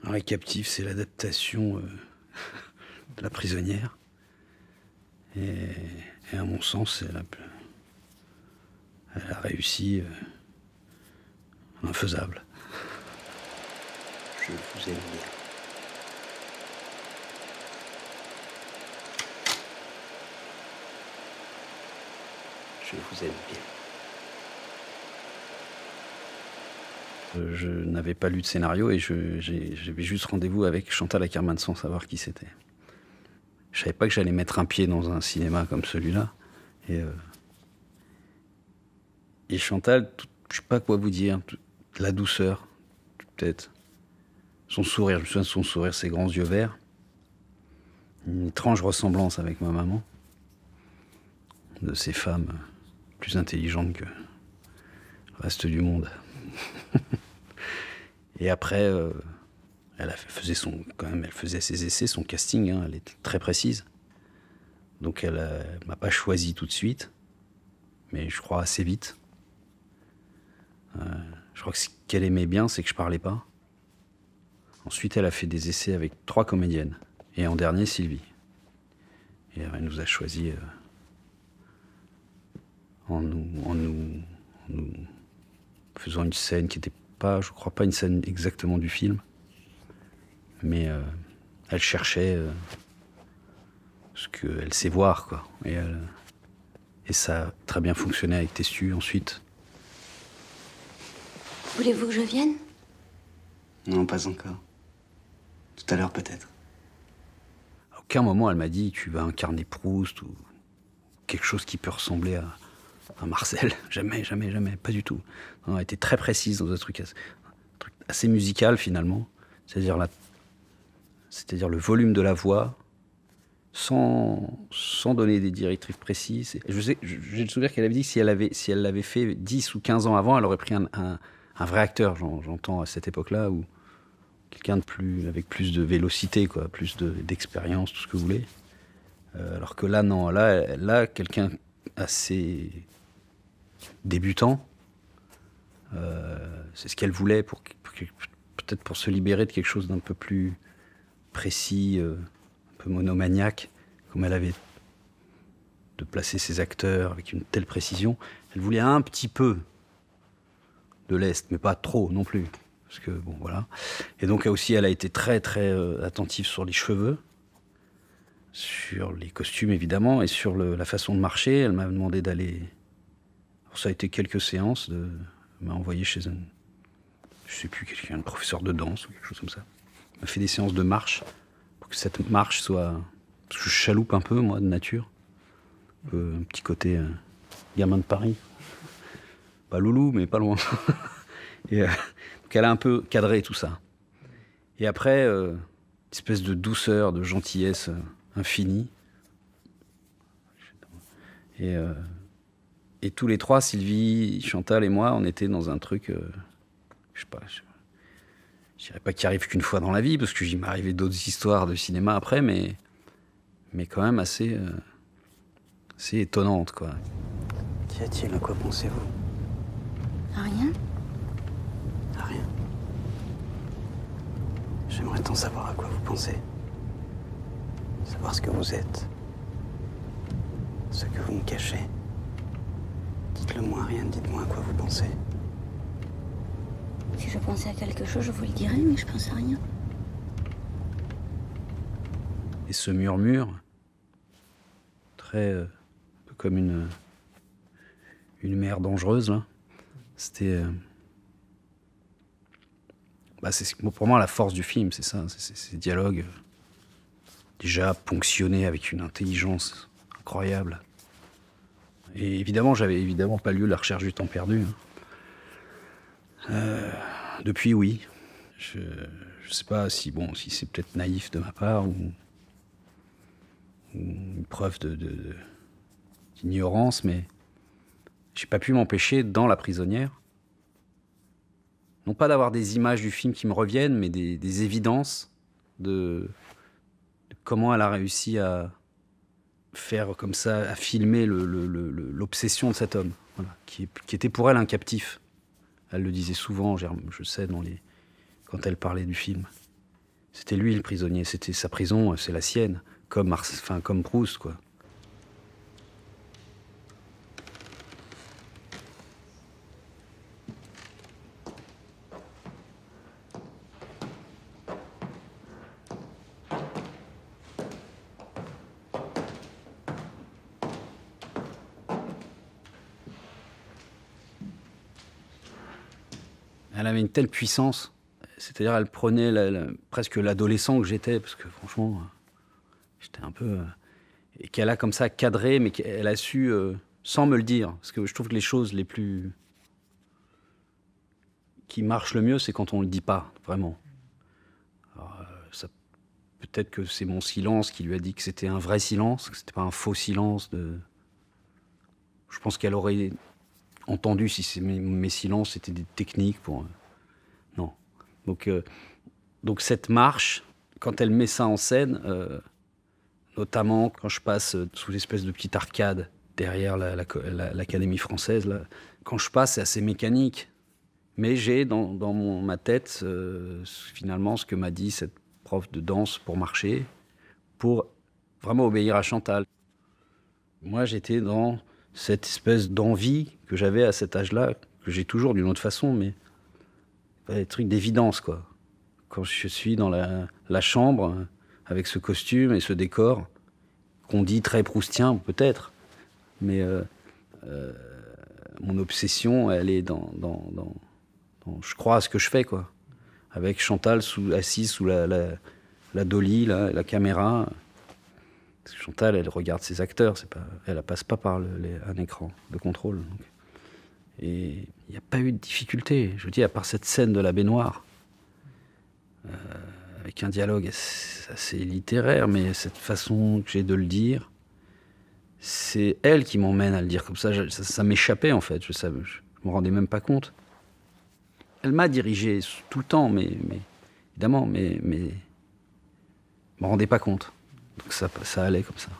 Henri Captif, c'est l'adaptation de La Prisonnière. Et à mon sens, elle a réussi l'infaisable. Je vous aime bien. Je vous aime bien. Je n'avais pas lu de scénario et j'avais juste rendez-vous avec Chantal Akerman sans savoir qui c'était. Je savais pas que j'allais mettre un pied dans un cinéma comme celui-là. Et Chantal, je sais pas quoi vous dire, la douceur, peut-être. Son sourire, je me souviens de son sourire, ses grands yeux verts. Une étrange ressemblance avec ma maman. De ces femmes plus intelligentes que le reste du monde. Et après, elle faisait ses essais, son casting, hein, elle était très précise. Donc elle m'a pas choisi tout de suite, mais je crois assez vite. Je crois que ce qu'elle aimait bien, c'est que je parlais pas. Ensuite, elle a fait des essais avec 3 comédiennes. Et en dernier, Sylvie. Et elle nous a choisis en nous faisant une scène qui n'était pas, je crois pas une scène exactement du film. Mais elle cherchait ce qu'elle sait voir, quoi. Et ça a très bien fonctionné avec Tessu ensuite. Voulez-vous que je vienne? Non, pas encore. Tout à l'heure, peut-être. À aucun moment, elle m'a dit tu vas incarner Proust ou quelque chose qui peut ressembler à Marcel. Jamais, jamais, jamais, pas du tout. Non, elle était très précise dans un truc assez musical, finalement. C'est-à-dire le volume de la voix, sans donner des directives précises. Et j'ai le souvenir qu'elle avait dit que si elle l'avait fait 10 ou 15 ans avant, elle aurait pris un vrai acteur, j'entends, à cette époque-là, ou quelqu'un avec plus de vélocité, quoi, plus d'expérience, tout ce que vous voulez. Alors que là, non, là quelqu'un assez débutant, c'est ce qu'elle voulait, peut-être pour se libérer de quelque chose d'un peu plus précis, un peu monomaniaque, comme elle avait de placer ses acteurs avec une telle précision. Elle voulait un petit peu de l'Est, mais pas trop non plus. Parce que, bon, voilà. Et donc, aussi, elle a été très, très attentive sur les cheveux, sur les costumes, évidemment, et sur la façon de marcher. Elle m'a demandé d'aller... Alors, ça a été quelques séances. Elle m'a envoyé chez je sais plus, un professeur de danse ou quelque chose comme ça. Elle m'a fait des séances de marche pour que cette marche soit... Parce que je chaloupe un peu, moi, de nature. Un petit côté gamin de Paris. Pas loulou, mais pas loin. Et... Donc elle a un peu cadré tout ça. Et après, une espèce de douceur, de gentillesse infinie. Et tous les trois, Sylvie, Chantal et moi, on était dans un truc, je sais pas, je dirais pas qu'il arrive qu'une fois dans la vie, parce que j'y m'est arrivé d'autres histoires de cinéma après, mais quand même assez étonnante, quoi. Qu'y a-t-il? À quoi pensez-vous? À rien. À rien. J'aimerais tant savoir à quoi vous pensez. Savoir ce que vous êtes. Ce que vous me cachez. Dites-le moi, rien, dites-moi à quoi vous pensez. Si je pensais à quelque chose, je vous le dirais, mais je pense à rien. Et ce murmure, très... un peu comme une mer dangereuse, là. C'était... c'est pour moi la force du film, c'est ça, c'est ces dialogues déjà ponctionnés avec une intelligence incroyable. Et évidemment, j'avais pas lu La Recherche du temps perdu. Depuis, oui. Je sais pas si c'est peut-être naïf de ma part ou une preuve d'ignorance, mais j'ai pas pu m'empêcher, dans La Prisonnière, non pas d'avoir des images du film qui me reviennent, mais des évidences de comment elle a réussi à faire comme ça, à filmer l'obsession de cet homme, voilà, qui était pour elle un captif. Elle le disait souvent, je sais, quand elle parlait du film. C'était lui le prisonnier, c'était sa prison, c'est la sienne, comme comme Proust, quoi. Elle avait une telle puissance, c'est-à-dire elle prenait presque l'adolescent que j'étais, parce que franchement, j'étais un peu... et qu'elle a comme ça cadré, mais qu'elle a su, sans me le dire, parce que je trouve que les choses les plus... qui marchent le mieux, c'est quand on le dit pas, vraiment. Alors, peut-être que c'est mon silence qui lui a dit que c'était un vrai silence, que c'était pas un faux silence de... Je pense qu'elle aurait entendu si mes silences étaient des techniques pour... non. Donc cette marche, quand elle met ça en scène, notamment quand je passe sous l'espèce de petite arcade derrière l'Académie française, là, quand je passe, c'est assez mécanique. Mais j'ai dans ma tête, finalement, ce que m'a dit cette prof de danse pour marcher, pour vraiment obéir à Chantal. Moi, j'étais dans cette espèce d'envie que j'avais à cet âge-là, que j'ai toujours d'une autre façon, mais des trucs d'évidence, quoi. Quand je suis dans la chambre, avec ce costume et ce décor, qu'on dit très proustien, peut-être, mais mon obsession, elle est dans je crois à ce que je fais, quoi. Avec Chantal assise sous la dolly, la caméra. Parce que Chantal, elle regarde ses acteurs, elle ne passe pas par un écran de contrôle. Donc. Et il n'y a pas eu de difficulté. Je vous dis, à part cette scène de la baignoire, avec un dialogue assez littéraire, mais cette façon que j'ai de le dire, c'est elle qui m'emmène à le dire comme ça. Ça m'échappait, en fait. Je ne me rendais même pas compte. Elle m'a dirigé tout le temps, mais évidemment, mais je ne me rendais pas compte. Donc ça allait comme ça.